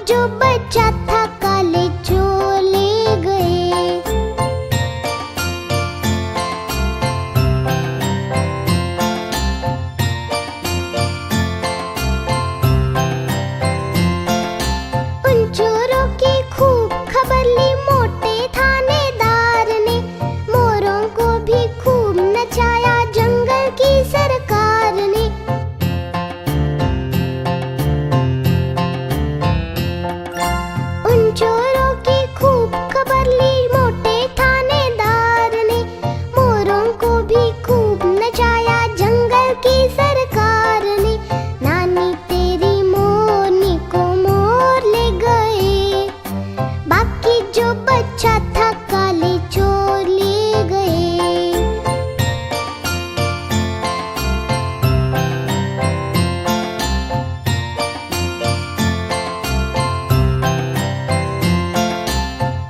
जो बचा था काले चोर ले गए। उन चोरों की खूब खबर ली मोटे थानेदार ने, मोरों को भी खूब नचाया जंगल की सरकार ने। उन चोरों की खूब खबर ली मोटे थानेदार ने, मोरों को भी खूब नचाया जंगल की सरकार ने। नानी तेरी मोरनी को मोर ले गए, बाकी जो बचा था काले चोर ले गए।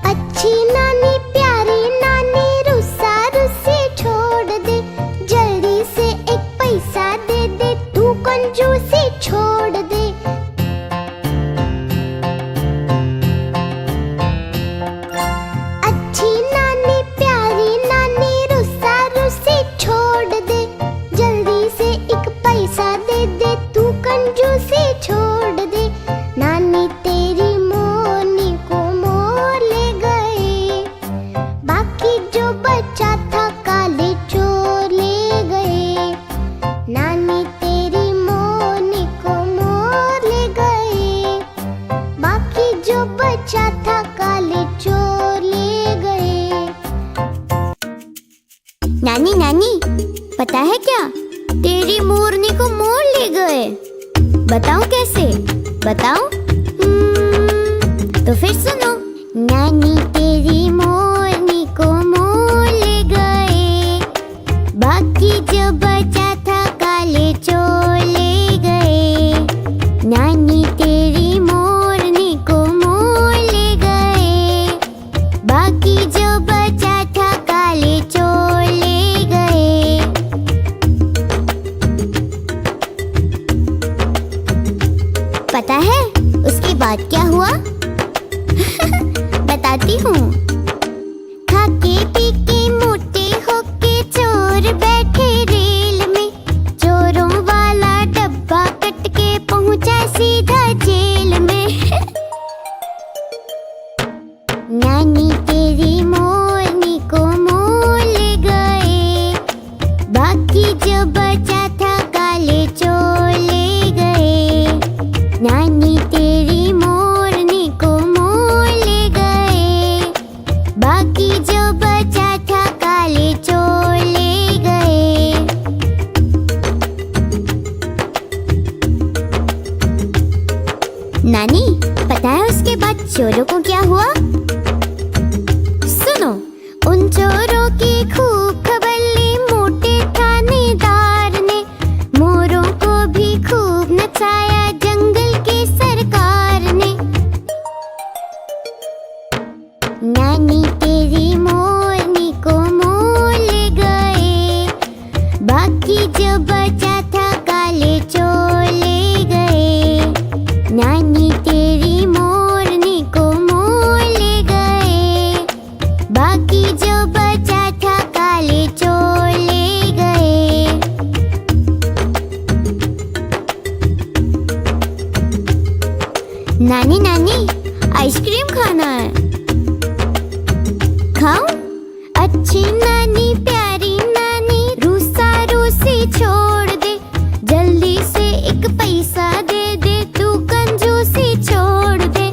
अच्छी नानी प्यारी नानी रुस्सा रुस्सी छोड़ दे, जल्दी से एक पैसा दे दे तू कंजूसी छोड़ दे। अच्छी नानी प्यारी नानी रुस्सा रुस्सी छोड़ दे, जल्दी से एक पैसा दे दे तू कंजूसी छोड़ दे। नानी तेरी मोरनी को मोर ले गए, बाकी जो बचा था काले चोर ले गए। नानी तेरी मोरनी को मोर ले गए, बाकी जो बचा था काले चोर ले गए। नानी नानी पता है क्या, तेरी मोरनी को मोर ले गए। बताओ कैसे, बताओ। तो फिर सुनो। नानी तेरी मोरनी को मोर ले गए, बाकी जो बचा था काले चोर ले गए। नानी तेरी मोरनी को मोर ले गए, बाकी जो बचा था काले चोर ले गए। पता है उसके बाद क्या हुआ? बताती हूँ। खाके पीके मोटे होके चोर बैठे रेल में, चोरों वाला डब्बा कट के पहुंचा सीधा जेल में। नानी तेरी मोरनी को मोर ले गए, बाकी जो बचा था काले चोर ले गए। नानी तेरी मोरनी को मोर ले गए, बाकी जो बचा था काले चोर ले गए। नानी पता है उसके बाद चोरों को क्या हुआ? सुनो। उन चोरों की खूब खबर ली मोटे थानेदार ने, मोरों को भी खूब नचाया जंगल की सरकार ने। नानी तेरी मोरनी को मोर ले गए, बाकी जो बचा था काले चोर ले गए। नानी तेरी मोरनी को मोर ले गए, बाकी जो बचा था काले चोर ले गए। नानी नानी आइसक्रीम खाना है, खाओ? अच्छी नानी प्यारी नानी रूसा रूसी छोड़ दे, जल्दी से एक पैसा दे दे तू कंजूसी छोड़ दे।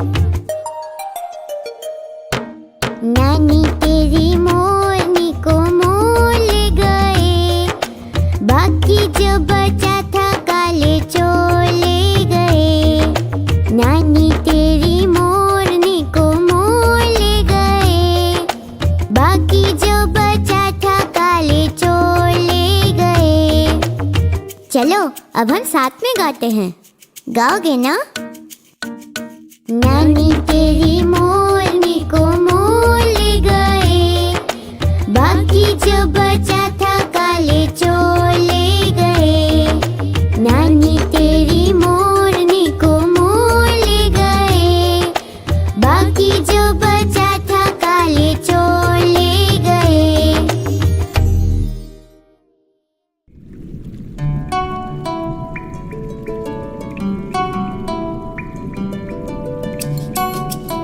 नानी तेरी मोरनी को मोर ले गए, बाकी जो बचा था काले चोर ले गए। नानी तेरी मोरनी को मोर ले गए, बाकी जो बचा था काले चोर ले गए। चलो अब हम साथ में गाते हैं, गाओगे ना? नानी तेरी मोरनी को मोर ले गए, बाकी जो बचा था काले चोर ले गए। नानी तेरी मोरनी को मोर ले गए,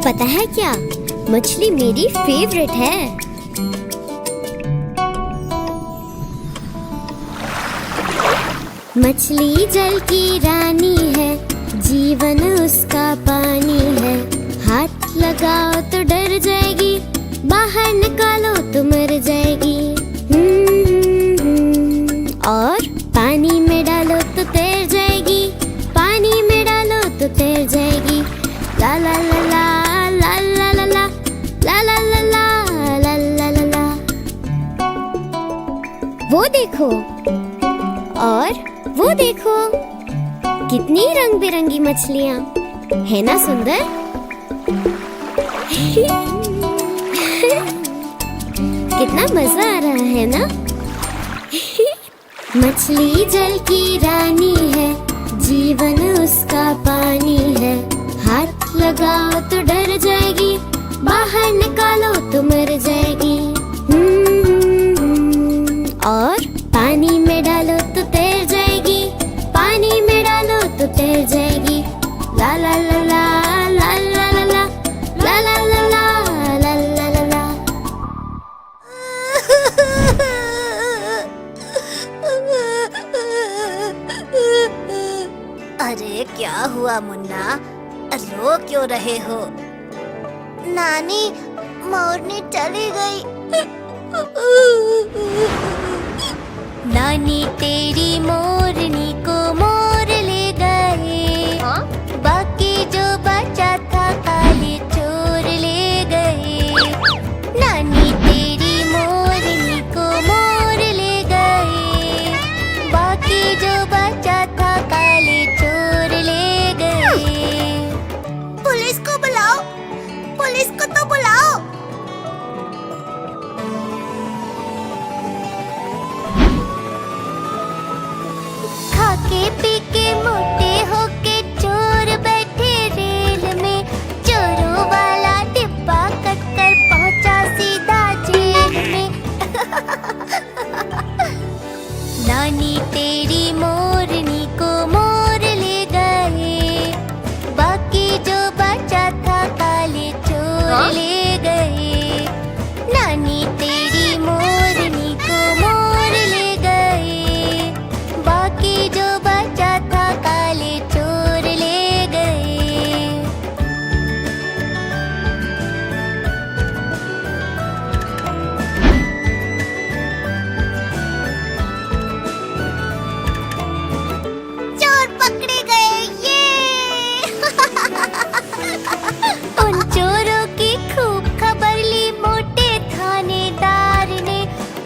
पता है क्या, मछली मेरी फेवरेट है। मछली जल की रानी है, जीवन उसका पानी है। हाथ लगाओ तो डर जाएगी, बाहर निकालो तो मर जाएगी। और पानी में डालो तो तैर जाएगी, पानी में डालो तो तैर जाएगी। ला ला ला ला ला ला ला ला ला ला ला ला ला ला ला। वो देखो, और वो देखो, कितनी रंग बिरंगी मछलियां, है ना सुंदर? कितना मजा आ रहा है ना? मछली जल की रानी है, जीवन उसका पानी है। हाथ लगाओ तो डर जाएगी, बाहर निकालो तो मर जाएगी। और पानी में डालो तो तैर जाएगी, पानी में डालो तो तैर जाएगी। ला ला ला ला ला ला ला ला ला ला ला ला ला ला ला। अरे क्या हुआ मुन्ना, रो क्यों रहे हो? नानी, मोरनी चली गई। नानी तेरी मोरनी को मोर ले गए। बाकी जो बचा था काले चोर ले गए। नानी तेरी मोरनी को मोर ले गए। बाकी जो बचा था काले चोर ले गए। पुलिस को बुलाओ, पुलिस को तो बुलाओ। खाके पी के मोटे होके चोर बैठे रेल में। चोरों वाला डिब्बा कट कर पहुंचा सीधा जेल में। नानी तेरी मोरनी को मोर ले गए। बाकी जो बचा था काले चोर ले गए। नानी तेरी मोरनी को मोर ले गए। बाकी जो बचा था काले चोर ले गए। चोर पकड़े गए, ये। उन चोरों की खूब खबर ली मोटे थानेदार ने।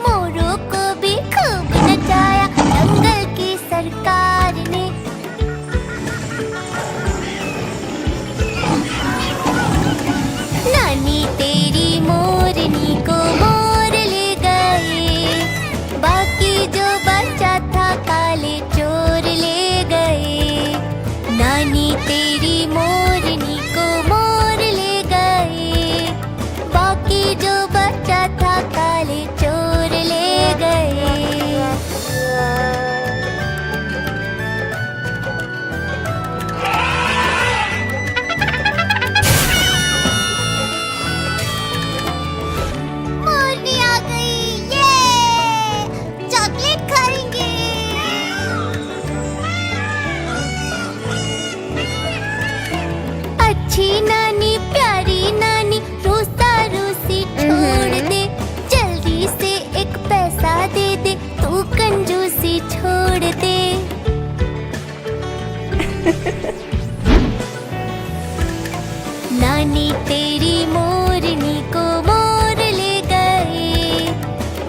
मोरों को भी खूब नचाया जंगल की सरकार ने। नानी तेरी मोरनी को मोर ले गए। बाकी जो बचा था काले चोर ले गए। नानी तेरी मोरनी को मोर ले गए। बाकी जो बचा था काले चोर ले गए। मोरनी आ गई, ये। चॉकलेट खाएंगे। अच्छी नानी, प्यारी नानी, रोसा रोसी छोड़ दे। जल्दी से एक पैसा दे दे, तू कंजूसी छोड़ दे। नानी तेरी मोरनी को मोर ले गए।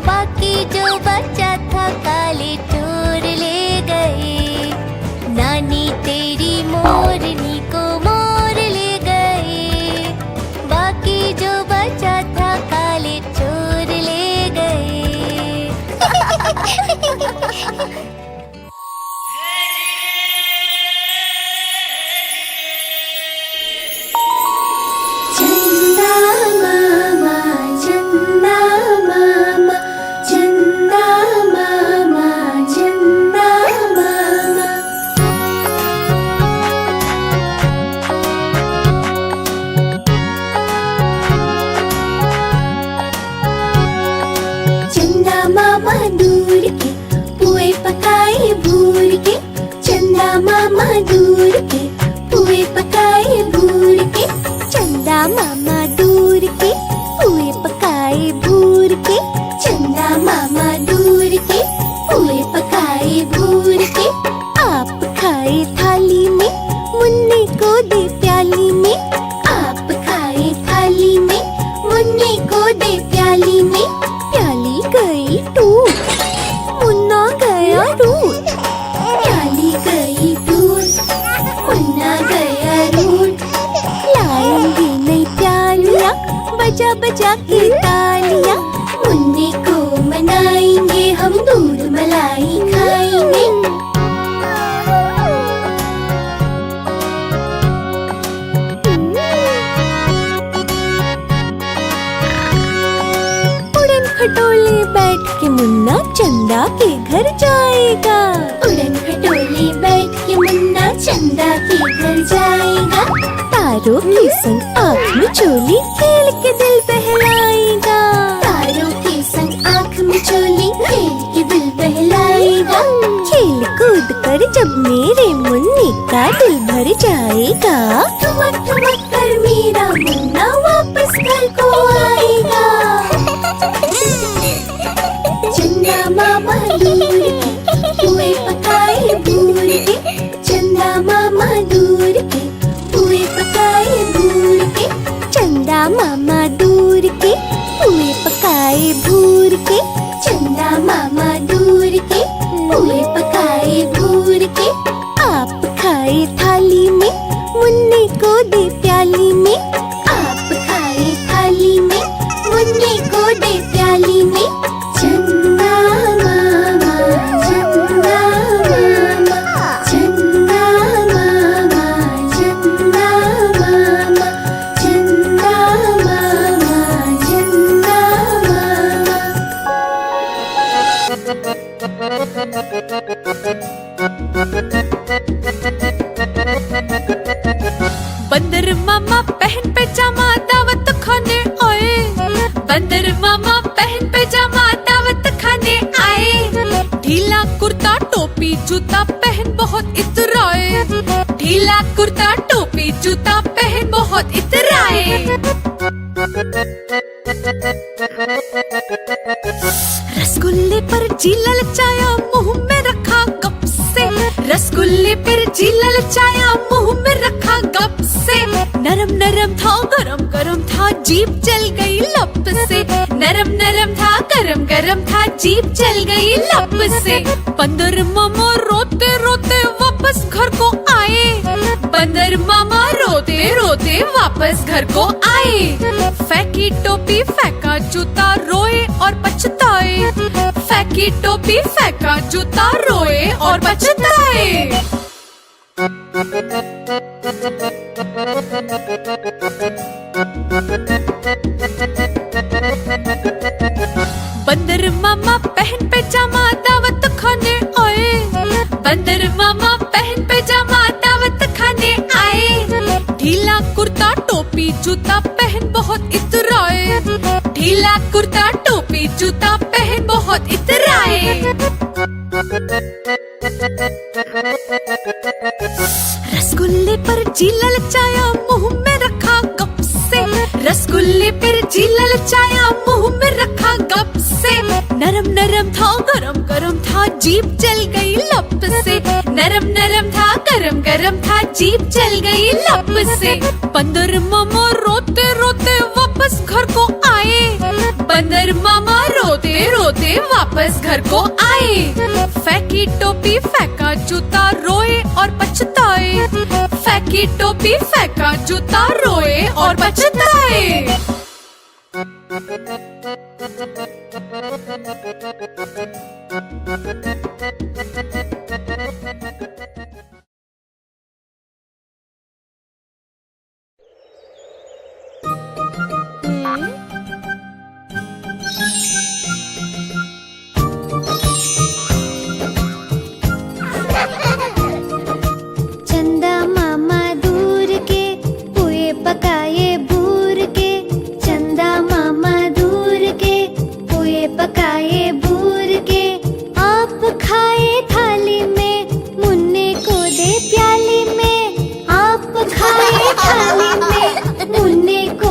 बाकी जो बचा था काले चोर ले गए। नानी तेरी मोरनी को मोर ले गए। बाकी जो बचा था काले चोर ले गए। चंदा मामा दूर के पुए पकाए भूर के। चंदा मामा दूर के पुए पकाए भूर के। आप खाए थाली में मुन्ने को दे प्याली में। आप खाए थाली में मुन्ने को दे प्याली में। प्याली गई टूट मुन्ना गया रूठ। प्याली गई टूट मुन्ना गया रूठ। लाएंगे नई प्यालियाँ बजा बजा के तालियाँ। मुन्ने को मनाएंगे हम दूध मलाई खाएंगे। उड़न खटोले बैठ के मुन्ना चंदा के घर जाएगा। उड़न खटोले बैठ के मुन्ना चंदा के घर जाएगा। तारों के संग आँख में चोली खेल के दिल बहलाएगा। तारों के संग आँख में चोली खेल के दिल बहलाएगा। खेल कूद कर जब मेरे मुन्ने का दिल भर जाएगा। ठुमक ठुमक कर मेरा मुन्ना वापस घर को आएगा। चंदा मामा दूर के पुए पकाए भूर के। चंदा मामा दूर के पुए पकाए भूर के। चंदा मामा दूर के पुए पकाए भूर के। चंदा मामा दूर के पुए पकाए भूर के। आप खाए थाली में मुन्ने को दे प्याली में। आप खाए थाली में मुन्ने को दे प्याली में। चंदा मामा चंदा मामा चंदा मामा चंदा मामा चंदा मामा चंदा बंदर मामा पहन पैजामा दावत खाने आए। बंदर मामा पहन पैजामा दावत खाने आए। ढीला कुर्ता टोपी जूता पहन बहुत इतराए। ढीला कुर्ता टोपी जूता पहन बहुत इतराए। रसगुल्ले पर जी ललचाया मुंह में रखा गप से। रसगुल्ले पर जी ललचाया मुंह में रखा गप से। नरम नरम था गरम गरम था जीभ जल गई लप से। नरम नरम था गरम गरम था जीभ जल गई लप से। बंदर मामा रोते रोते वापस घर को आए। बंदर मामा रोते रोते वापस घर को आए। फेंकी टोपी फेंका जूता रोए और पछताए। फेंकी टोपी फेंका जूता रोए और पछताए। बंदर मामा पहन पैजामा दावत खाने आए। बंदर मामा पहन पैजामा दावत खाने आए। ढीला कुर्ता टोपी जूता पहन बहुत इतराए। ढीला कुर्ता टोपी जूता पहन बहुत इतराए। रसगुल्ले पर जी ललचाया मुंह में रखा गप से। रसगुल्ले पर जी ललचाया मुंह में रखा गप से। नरम नरम था गरम गरम था जीभ जल गई लप से। नरम नरम था गरम गरम था जीभ जल गई लप से। बंदर मामा रोते रोते वापस घर को आए। बंदर मामा रोते रोते वापस घर को आए। फेंकी टोपी फेंका जूता रोए और पछताए। फेंकी टोपी फेंका जूता रोए और पछताए। चंदा मामा दूर के पुए पकाए भूर के। चंदा मामा दूर के पुए पकाए भूर के। आप खाए थाली में मुन्ने को दे प्याली में। आप खाए थाली में मुन्ने को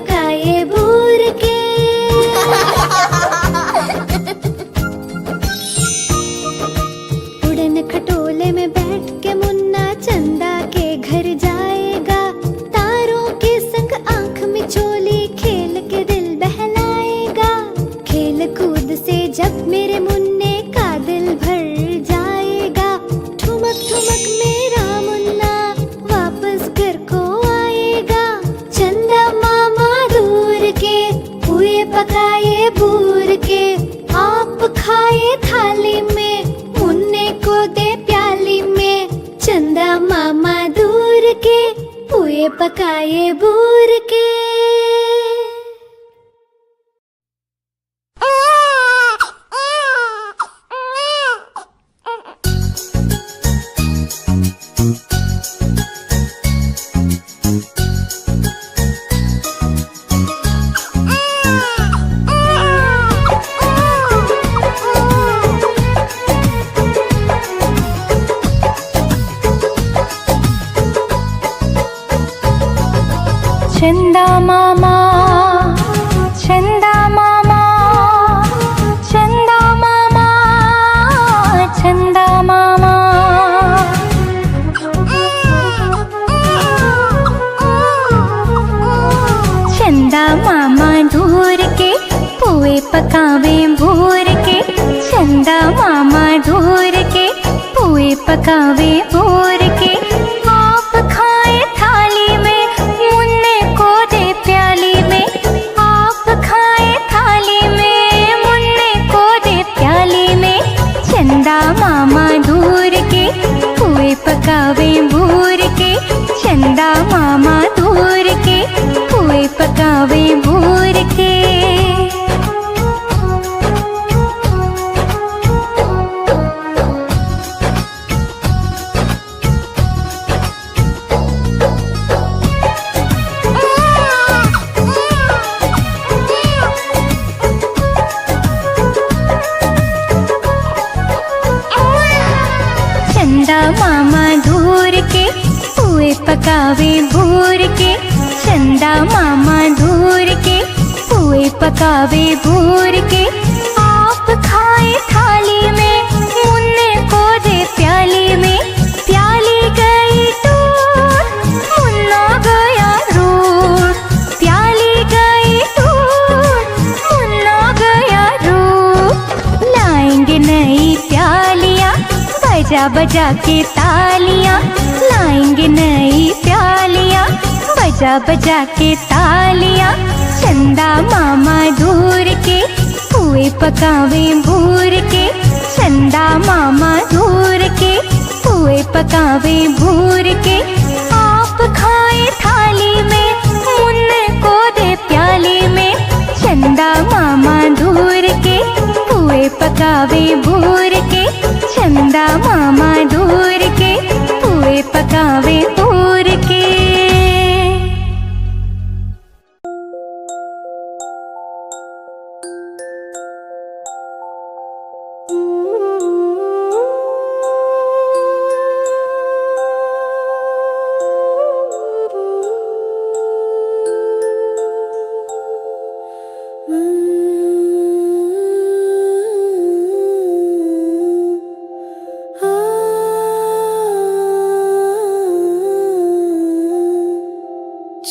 पकाए बूर के। उड़न खटोले में बैठ के मुन्ना चंदा के घर जाएगा। तारों के संग आंख में चोली खेल के दिल बहलाएगा। खेल कूद से जब मेरे मुन्ने का दिल भर जाएगा। ठुमक ठुमक मेरा मुन्ना वापस घर को आएगा। चंदा मामा दूर के पुए पकाए बूर के। आप खाए थाली में मुन्ने को दे प्याली में। चंदा मामा दूर के पुए पकाए बूर के। चंदा मामा, चंदा मामा, चंदा मामा, चंदा मामा। चंदा मामा दूर के पुए पकावे भूर के। चंदा मामा दूर के पुए पकावे भूर के। आप खाए थाली में मुन्ने को दे प्याली में। आप खाए थाली में मुन्ने को दे प्याली में। चंदा मामा दूर के पुए पकावे भूर के। चंदा मामा दूर के पुए पकावे भूर के। चंदा मामा दूर के पुए पकावे भूर के। चंदा मामा दूर के पुए पकावे भूर के। आप खाए थाली में मुन्ने को दे प्याली में। प्याली गई टूट मुन्ना गया रूठ। प्याली गई टूट मुन्ना गया रूठ। लाएंगे नई प्यालियां बजा बजा के तालियां। लाएंगे नई प्यालियां बजा बजा के तालियां। चंदा मामा दूर के पुए पकावे भूर के। चंदा मामा दूर के पुए पकावे भूर के। आप खाए थाली में मुन्ने को दे प्याली में। चंदा मामा दूर के पुए पकावे भूर के। चंदा मामा दूर के पुए पकावे भूर के।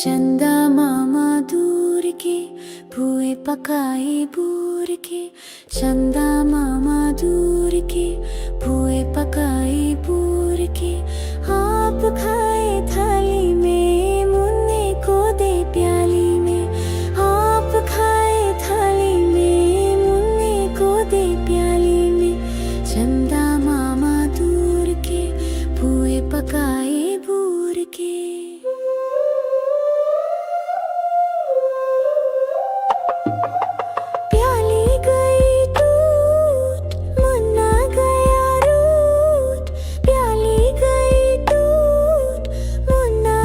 चंदा मामा दूर के पुए पकाए बूर के। चंदा मामा दूर के पुए पकाए बूर के। आप खाए थाली में मुन्ने को दे प्याली में। आप खाए थाली में मुन्ने को दे प्याली में। चंदा मामा दूर के पुए पकाए बूर के। प्याली गई टूट मुन्ना गया रूठ। प्याली गई टूट मुन्ना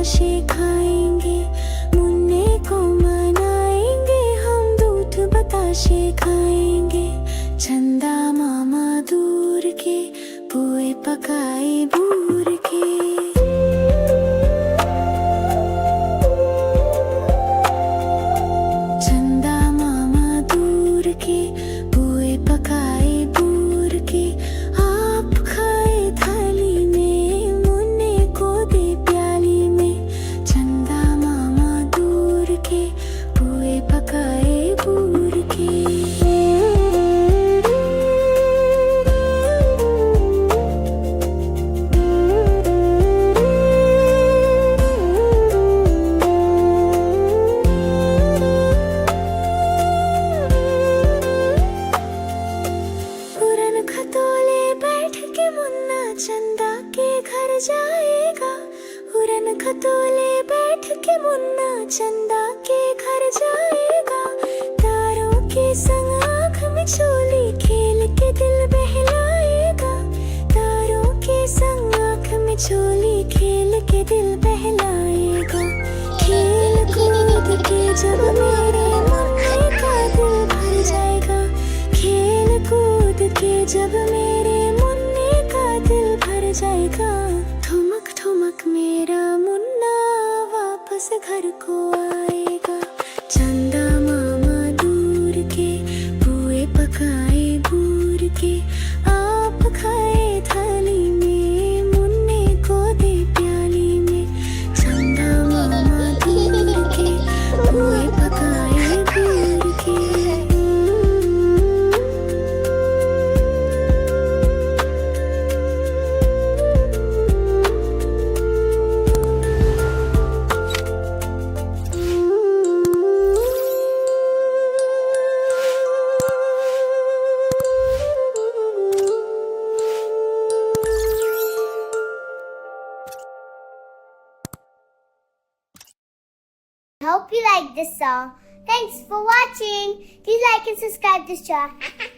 बताशे खाएंगे, मुन्ने को मनाएंगे हम, दूध बताशे खाएंगे। चंदा मामा दूर के, पोए पकाए बूर के। चंदा मामा दूर के, पोए पकाए बूर के। आप खाए थाली में, मुन्ने को दे प्याली में। चंदा मामा दूर के, पोए पकाए बूर के। पुरन खतोले बैठ के मुन्ना चंदा के घर जाएगा। पुरन खतोले बैठ के मुन्ना चंदा के घर जाएगा। तारों के संग आँख में चोली खेल के दिल बहलाएगा। तारों के संग आँख में चोली खेल के दिल बहलाएगा। खेल कूद के जब मेरे मुन्ने का दिल भर जाएगा। खेल कूद के जब मेरे मुन्ने का दिल भर जाएगा। ठुमक ठुमक मेरा मुन्ना वापस घर को आएगा। चंदा मामा दूर के, पुए पकाए बूर के। आप खाए थाली में, मुन्ने को दे प्याली में। चंदा मामा दूर के, पुए पकाए बूर के। I hope you like this song. Thanks for watching. Please like and subscribe this channel.